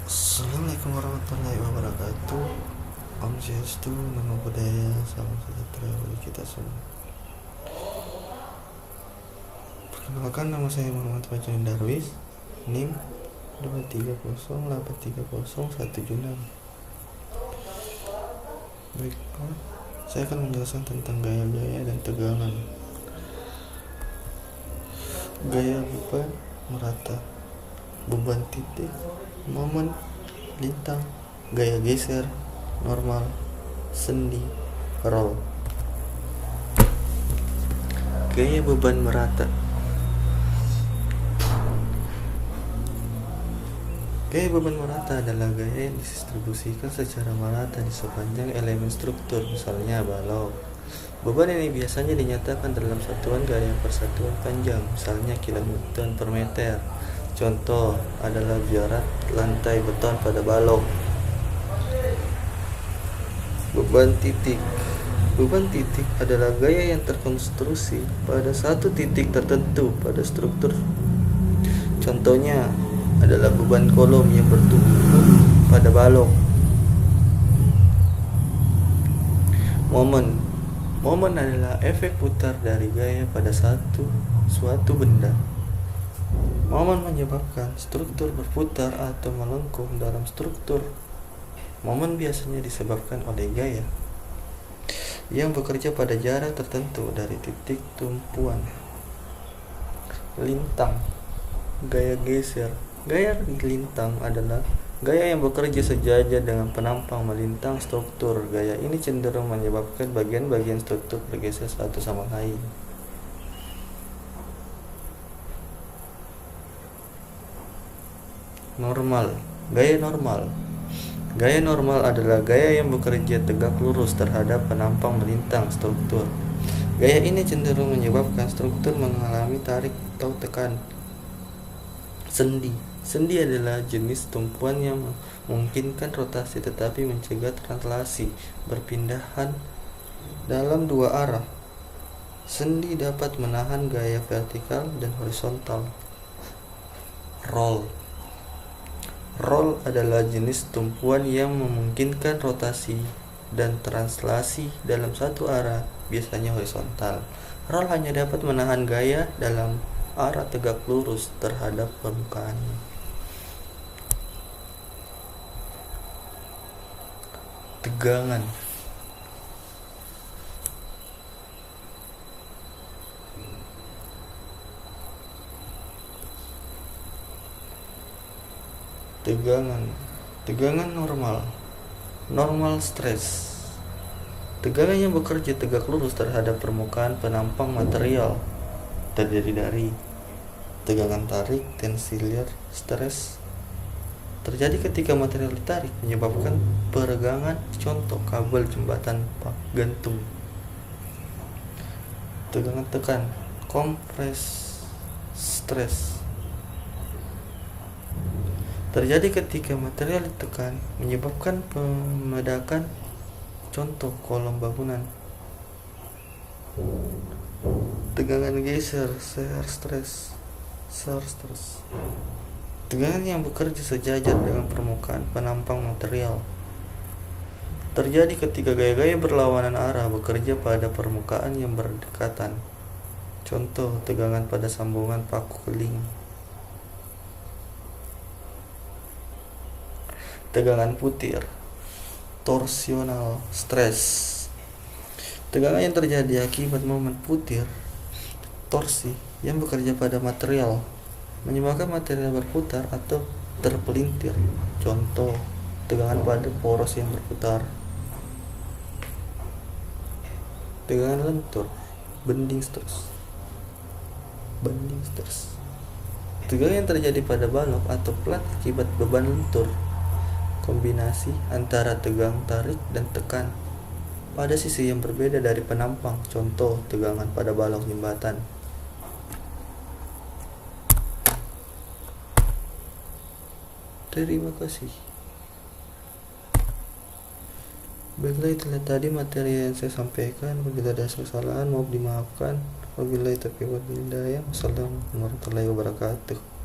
Assalamualaikum warahmatullahi wabarakatuh. Om Swastiastu, Namo Buddhaya, salam sejahtera bagi kita semua. Perkenalkan, nama saya Muhammad Fajar Darwis, NIM 230830176. Baiklah, saya akan menjelaskan tentang gaya-gaya dan tegangan. Gaya beban merata, beban titik, momen, lintang, gaya geser, normal, sendi, roll. Gaya beban merata. Gaya beban merata adalah gaya yang didistribusikan secara merata di sepanjang elemen struktur, misalnya balok. Beban ini biasanya dinyatakan dalam satuan gaya persatuan panjang, misalnya kilonewton per meter. Contoh adalah biarat lantai beton pada balok. Beban titik. Beban titik adalah gaya yang terkonstruksi pada satu titik tertentu pada struktur. Contohnya adalah beban kolom yang bertumpu pada balok. Momen. Momen adalah efek putar dari gaya pada suatu benda. Momen menyebabkan struktur berputar atau melengkung dalam struktur. Momen biasanya disebabkan oleh gaya yang bekerja pada jarak tertentu dari titik tumpuan. Lintang. Gaya geser. Gaya lintang adalah gaya yang bekerja sejajar dengan penampang melintang struktur. Gaya ini cenderung menyebabkan bagian-bagian struktur bergeser satu sama lain. Normal. Gaya normal. Gaya normal adalah gaya yang bekerja tegak lurus terhadap penampang melintang struktur. Gaya ini cenderung menyebabkan struktur mengalami tarik atau tekan. Sendi. Sendi adalah jenis tumpuan yang memungkinkan rotasi tetapi mencegah translasi berpindahan dalam dua arah. Sendi dapat menahan gaya vertikal dan horizontal. Roll. Roll adalah jenis tumpuan yang memungkinkan rotasi dan translasi dalam satu arah, biasanya horizontal. Roll hanya dapat menahan gaya dalam arah tegak lurus terhadap permukaannya. Tegangan. Tegangan normal. Normal stress. Tegangan yang bekerja tegak lurus terhadap permukaan penampang material terdiri dari tegangan tarik, tensiler, stres. Terjadi ketika material ditarik menyebabkan peregangan, contoh kabel jembatan gantung. Tegangan tekan, kompres, stres. Terjadi ketika material ditekan menyebabkan pemeledakan, contoh kolom bangunan. Tegangan geser, shear stress. Tegangan yang bekerja sejajar dengan permukaan penampang material. Terjadi ketika gaya-gaya berlawanan arah bekerja pada permukaan yang berdekatan. Contoh tegangan pada sambungan paku keling. Tegangan putir, torsional stress. Tegangan yang terjadi akibat momen putir, torsi yang bekerja pada material, menyebabkan material berputar atau terpelintir. Contoh tegangan pada poros yang berputar. Tegangan lentur, bending stress. Tegangan yang terjadi pada balok atau plat akibat beban lentur, kombinasi antara tegang tarik dan tekan. pada sisi yang berbeda dari penampang, contoh tegangan pada balok jembatan. Terima kasih. Baiklah, itulah tadi materi yang saya sampaikan. Apabila ada kesalahan, mohon dimaafkan. Wabillahi taufiq wal hidayah. Wassalamualaikum warahmatullahi wabarakatuh.